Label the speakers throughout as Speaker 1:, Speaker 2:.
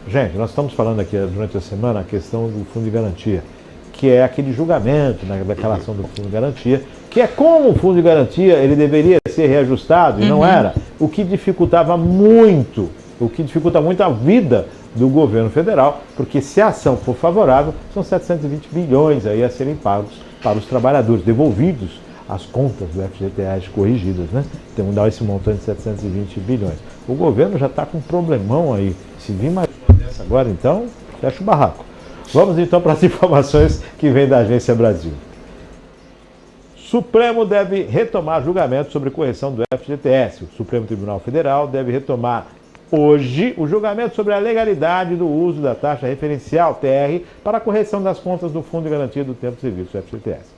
Speaker 1: Gente, nós estamos falando aqui durante a semana a questão do Fundo de Garantia, que é aquele julgamento na declaração do Fundo de Garantia, que é como o Fundo de Garantia ele deveria ser reajustado, e não era, o que dificulta muito a vida do governo federal, porque se a ação for favorável, são 720 bilhões aí a serem pagos para os trabalhadores, devolvidos as contas do FGTS corrigidas, né? Então dá esse montante de 720 bilhões. O governo já está com um problemão aí. Se vir mais uma dessa agora, então, fecha o barraco. Vamos então para as informações que vêm da Agência Brasil. Supremo deve retomar julgamento sobre correção do FGTS. O Supremo Tribunal Federal deve retomar hoje o julgamento sobre a legalidade do uso da taxa referencial, TR, para a correção das contas do Fundo de Garantia do Tempo de Serviço, FGTS.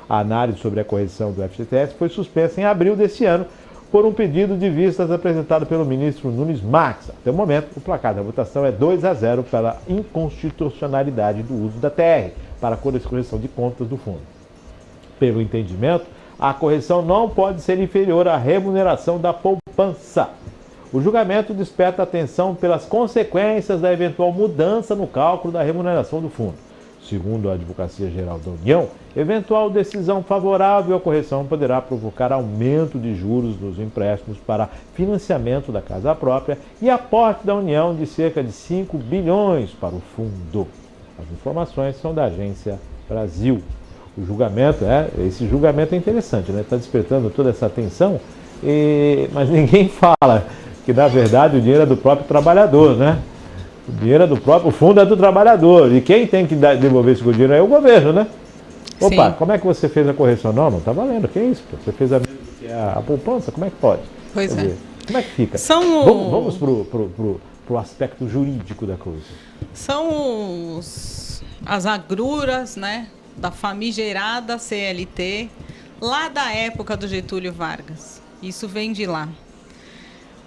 Speaker 1: A análise sobre a correção do FGTS foi suspensa em abril desse ano por um pedido de vistas apresentado pelo ministro Nunes Marques. Até o momento, o placar da votação é 2-0 pela inconstitucionalidade do uso da TR para a correção de contas do fundo. Pelo entendimento, a correção não pode ser inferior à remuneração da poupança. O julgamento desperta atenção pelas consequências da eventual mudança no cálculo da remuneração do fundo. Segundo a Advocacia Geral da União, eventual decisão favorável à correção poderá provocar aumento de juros dos empréstimos para financiamento da casa própria e aporte da União de cerca de 5 bilhões para o fundo. As informações são da Agência Brasil. Esse julgamento é interessante, né? Está despertando toda essa atenção, mas ninguém fala que, na verdade, o dinheiro é do próprio trabalhador, né? O dinheiro é do próprio, o fundo é do trabalhador. E quem tem que devolver esse dinheiro é o governo, né? Opa, sim. Como é que você fez a correção? Não está valendo. Que é isso? Você fez a mesma que a poupança? Como é que pode?
Speaker 2: Pois é.
Speaker 1: Como é que fica? Vamos pro aspecto jurídico da coisa.
Speaker 2: São as agruras, né, da famigerada CLT, lá da época do Getúlio Vargas. Isso vem de lá.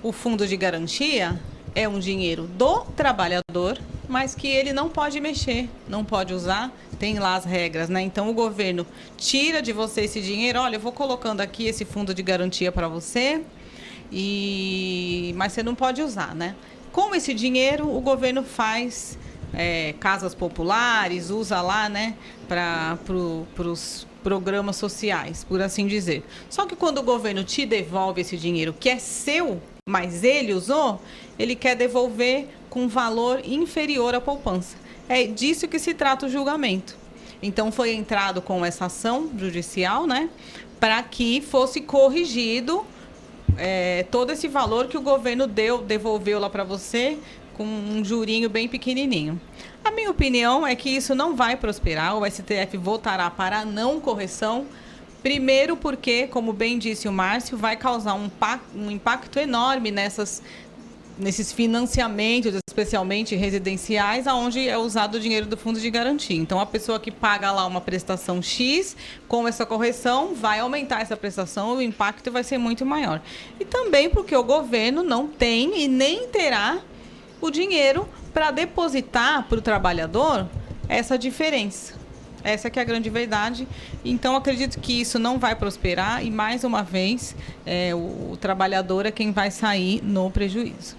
Speaker 2: O fundo de garantia é um dinheiro do trabalhador, mas que ele não pode mexer, não pode usar, tem lá as regras, né? Então o governo tira de você esse dinheiro, olha, eu vou colocando aqui esse fundo de garantia para você, mas você não pode usar, né? Com esse dinheiro, o governo faz casas populares, usa lá, né, para os programas sociais, por assim dizer. Só que quando o governo te devolve esse dinheiro que é seu, mas ele usou, ele quer devolver com valor inferior à poupança. É disso que se trata o julgamento. Então, foi entrado com essa ação judicial, né, para que fosse corrigido todo esse valor que o governo devolveu lá para você, com um jurinho bem pequenininho. A minha opinião é que isso não vai prosperar, o STF votará para a não correção. Primeiro porque, como bem disse o Márcio, vai causar um impacto enorme nesses financiamentos, especialmente residenciais, onde é usado o dinheiro do fundo de garantia. Então, a pessoa que paga lá uma prestação X, com essa correção, vai aumentar essa prestação, o impacto vai ser muito maior. E também porque o governo não tem e nem terá o dinheiro para depositar para o trabalhador essa diferença. Essa que é a grande verdade. Então, acredito que isso não vai prosperar e, mais uma vez, o trabalhador é quem vai sair no prejuízo.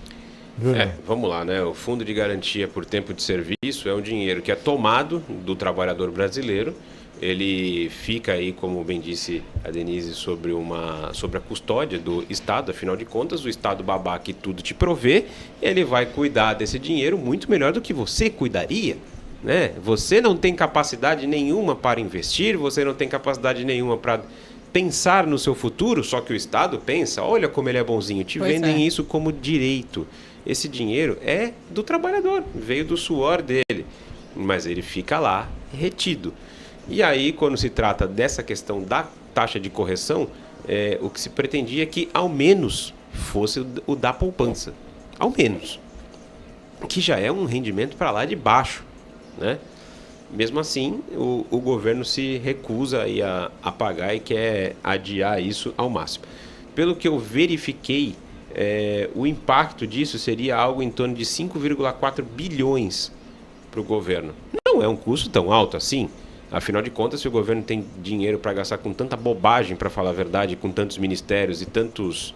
Speaker 3: Vamos lá, né? O Fundo de Garantia por Tempo de Serviço é um dinheiro que é tomado do trabalhador brasileiro. Ele fica aí, como bem disse a Denise, sobre a custódia do Estado. Afinal de contas, o Estado babá que tudo te provê, ele vai cuidar desse dinheiro muito melhor do que você cuidaria. Né? Você não tem capacidade nenhuma para investir, você não tem capacidade nenhuma para pensar no seu futuro, só que o Estado pensa, olha como ele é bonzinho, vendem isso como direito. Esse dinheiro é do trabalhador, veio do suor dele, mas ele fica lá retido. E aí, quando se trata dessa questão da taxa de correção, o que se pretendia é que ao menos fosse o da poupança, ao menos, que já é um rendimento para lá de baixo. Né? Mesmo assim, o governo se recusa aí a pagar e quer adiar isso ao máximo. Pelo que eu verifiquei, o impacto disso seria algo em torno de 5,4 bilhões para o governo. Não é um custo tão alto assim. Afinal de contas, se o governo tem dinheiro para gastar com tanta bobagem, para falar a verdade, com tantos ministérios e tantos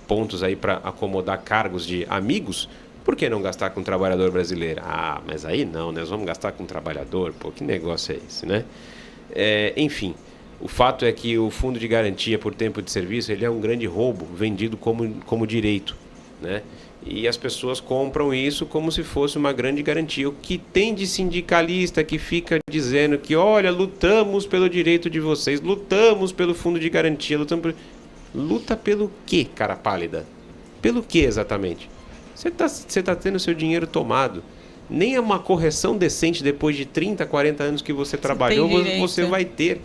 Speaker 3: pontos aí para acomodar cargos de amigos, Por que não gastar com o trabalhador brasileiro? Ah, mas aí não, né? Nós vamos gastar com o trabalhador? Pô, que negócio é esse, né? Enfim, o fato é que o fundo de garantia por tempo de serviço ele é um grande roubo vendido como direito, né? E as pessoas compram isso como se fosse uma grande garantia. O que tem de sindicalista que fica dizendo que, olha, lutamos pelo direito de vocês, lutamos pelo fundo de garantia, luta pelo quê, cara pálida? Pelo que exatamente? Você tá tendo seu dinheiro tomado. Nem é uma correção decente depois de 30, 40 anos que você trabalhou, você vai ter.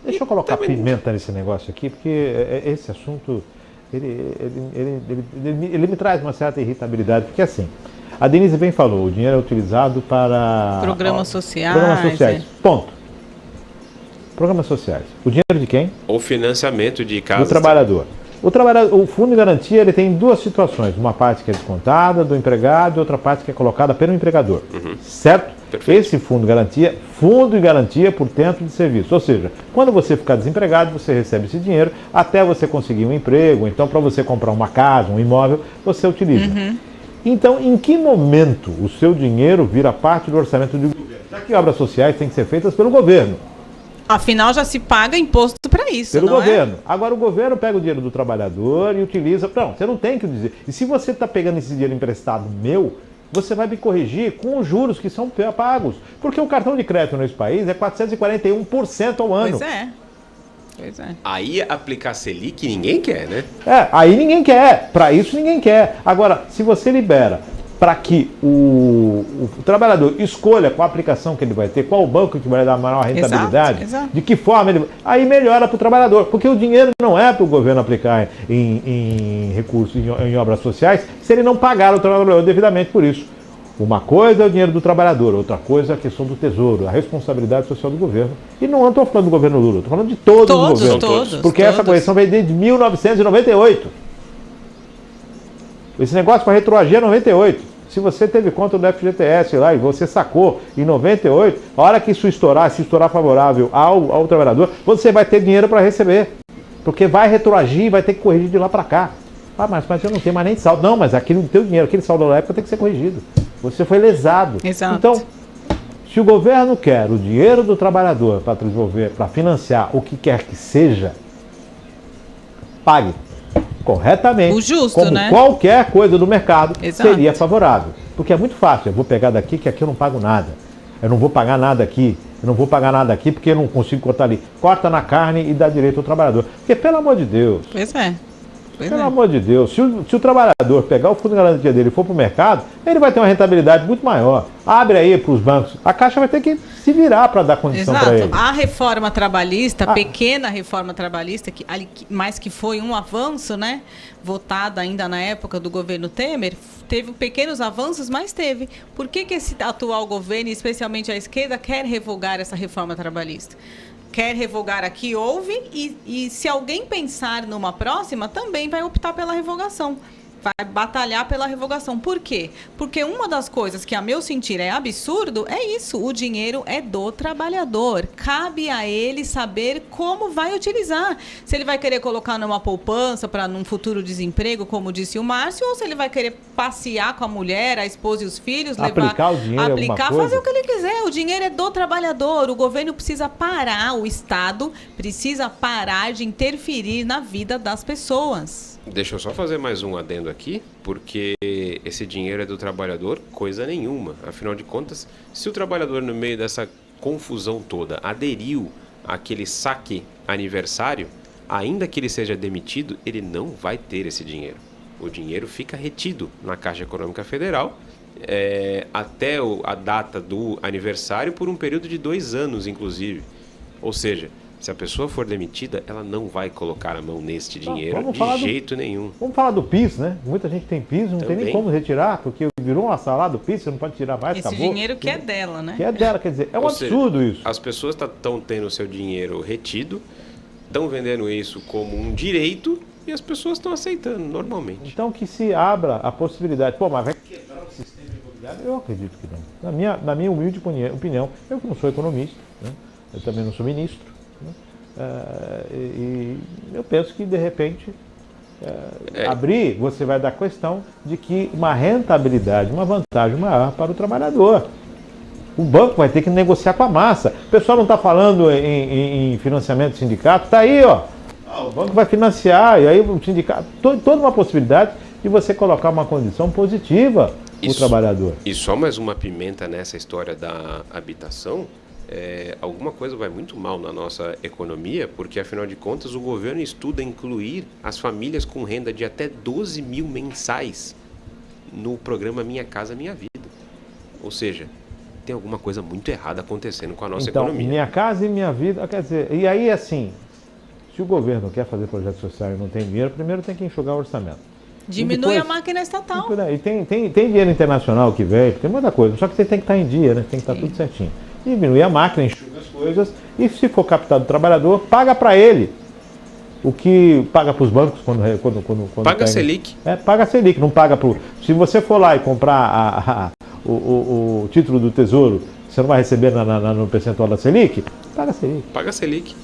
Speaker 1: Deixa eu colocar pimenta nesse negócio aqui, porque esse assunto, ele me traz uma certa irritabilidade, porque assim, a Denise bem falou, o dinheiro é utilizado para...
Speaker 2: Programas sociais.
Speaker 1: Programas sociais, ponto. Programas sociais. O dinheiro de quem?
Speaker 3: O financiamento de casas.
Speaker 1: Do trabalhador. O fundo de garantia ele tem duas situações, uma parte que é descontada do empregado e outra parte que é colocada pelo empregador, certo? Perfeito. Esse fundo de garantia por tempo de serviço, ou seja, quando você ficar desempregado, você recebe esse dinheiro até você conseguir um emprego, então para você comprar uma casa, um imóvel, você utiliza. Então, em que momento o seu dinheiro vira parte do orçamento do governo? Já que obras sociais têm que ser feitas pelo governo.
Speaker 2: Afinal, já se paga imposto para isso,
Speaker 1: pelo
Speaker 2: não
Speaker 1: governo.
Speaker 2: É?
Speaker 1: Agora, o governo pega o dinheiro do trabalhador e utiliza... Não, você não tem que dizer. E se você está pegando esse dinheiro emprestado meu, você vai me corrigir com os juros que são pagos. Porque o cartão de crédito nesse país é 441% ao ano.
Speaker 2: Pois é.
Speaker 3: Aí aplicar Selic ninguém quer, né?
Speaker 1: Aí ninguém quer. Para isso ninguém quer. Agora, se você libera para que o trabalhador escolha qual aplicação que ele vai ter, qual o banco que vai dar maior rentabilidade,
Speaker 2: exato.
Speaker 1: de que forma ele... Aí melhora para o trabalhador, porque o dinheiro não é para o governo aplicar em recursos, em obras sociais, se ele não pagar o trabalhador devidamente por isso. Uma coisa é o dinheiro do trabalhador, outra coisa é a questão do tesouro, a responsabilidade social do governo. E não estou falando do governo Lula, estou falando de todos os governos. Porque essa correção veio desde 1998. Esse negócio vai retroagir a 98. Se você teve conta do FGTS lá e você sacou em 98, a hora que isso estourar, se estourar favorável ao trabalhador, você vai ter dinheiro para receber. Porque vai retroagir e vai ter que corrigir de lá para cá. Ah, mas eu não tenho mais nem saldo. Não, mas aquele teu dinheiro, aquele saldo da época tem que ser corrigido. Você foi lesado.
Speaker 2: Exato.
Speaker 1: Então, se o governo quer o dinheiro do trabalhador para desenvolver, para financiar o que quer que seja, pague corretamente,
Speaker 2: o justo,
Speaker 1: como
Speaker 2: né?
Speaker 1: Qualquer coisa do mercado
Speaker 2: Exato.
Speaker 1: Seria favorável. Porque é muito fácil, eu vou pegar daqui que aqui eu não pago nada. Eu não vou pagar nada aqui, porque eu não consigo cortar ali. Corta na carne e dá direito ao trabalhador. Porque, pelo amor de Deus... Pelo amor de Deus, se o trabalhador pegar o fundo de garantia dele e for para o mercado, ele vai ter uma rentabilidade muito maior. Abre aí para os bancos. A Caixa vai ter que se virar para dar condição para ele.
Speaker 2: A reforma trabalhista, a pequena reforma trabalhista, mas que foi um avanço, né? Votada ainda na época do governo Temer, teve pequenos avanços, mas teve. Por que esse atual governo, especialmente a esquerda, quer revogar essa reforma trabalhista? Quer revogar aqui, houve, e se alguém pensar numa próxima, também vai optar pela revogação. Vai batalhar pela revogação. Por quê? Porque uma das coisas que, a meu sentir, é absurdo é isso. O dinheiro é do trabalhador. Cabe a ele saber como vai utilizar. Se ele vai querer colocar numa poupança para num futuro desemprego, como disse o Márcio, ou se ele vai querer passear com a mulher, a esposa e os filhos,
Speaker 1: aplicar o dinheiro,
Speaker 2: fazer o que ele quiser. O dinheiro é do trabalhador. O governo precisa parar, o Estado precisa parar de interferir na vida das pessoas.
Speaker 3: Deixa eu só fazer mais um adendo aqui, porque esse dinheiro é do trabalhador, coisa nenhuma. Afinal de contas, se o trabalhador, no meio dessa confusão toda, aderiu àquele saque aniversário, ainda que ele seja demitido, ele não vai ter esse dinheiro. O dinheiro fica retido na Caixa Econômica Federal até a data do aniversário por um período de 2 anos, inclusive. Ou seja, se a pessoa for demitida, ela não vai colocar a mão neste dinheiro de jeito nenhum.
Speaker 1: Vamos falar do PIS, né? Muita gente tem PIS, não tem nem como retirar, porque virou uma salada do PIS, você não pode tirar mais,
Speaker 2: esse
Speaker 1: acabou.
Speaker 2: Dinheiro que é dela, né?
Speaker 1: Que é dela, quer dizer, é um absurdo isso.
Speaker 3: As pessoas estão tendo o seu dinheiro retido, estão vendendo isso como um direito e as pessoas estão aceitando normalmente.
Speaker 1: Então que se abra a possibilidade. Pô, mas vai quebrar o sistema imobiliário? Eu acredito que não. Na minha humilde opinião, eu que não sou economista, né? Eu também não sou ministro, e eu penso que, de repente, abrir, você vai dar questão de que uma rentabilidade, uma vantagem maior para o trabalhador. O banco vai ter que negociar com a massa. O pessoal não está falando em financiamento do sindicato, está aí, ó. O banco vai financiar, e aí o sindicato. Toda uma possibilidade de você colocar uma condição positiva para o trabalhador.
Speaker 3: E só mais uma pimenta nessa história da habitação. Alguma coisa vai muito mal na nossa economia, porque afinal de contas o governo estuda incluir as famílias com renda de até 12 mil mensais no programa Minha Casa Minha Vida. Ou seja, tem alguma coisa muito errada acontecendo com a nossa economia.
Speaker 1: Minha Casa e Minha Vida, quer dizer, e aí assim, se o governo quer fazer projeto social e não tem dinheiro, primeiro tem que enxugar o orçamento.
Speaker 2: Diminui a máquina estatal.
Speaker 1: E tem dinheiro internacional que vem, tem muita coisa, só que você tem que estar em dia, né? Tem que estar tudo certinho. Diminui a máquina, enxuga as coisas, e se for captado do trabalhador, paga para ele. O que paga para os bancos quando
Speaker 3: paga a Selic.
Speaker 1: Paga a Selic, não paga para. Se você for lá e comprar o título do Tesouro, você não vai receber no percentual da Selic? Paga a Selic.
Speaker 3: Paga a Selic.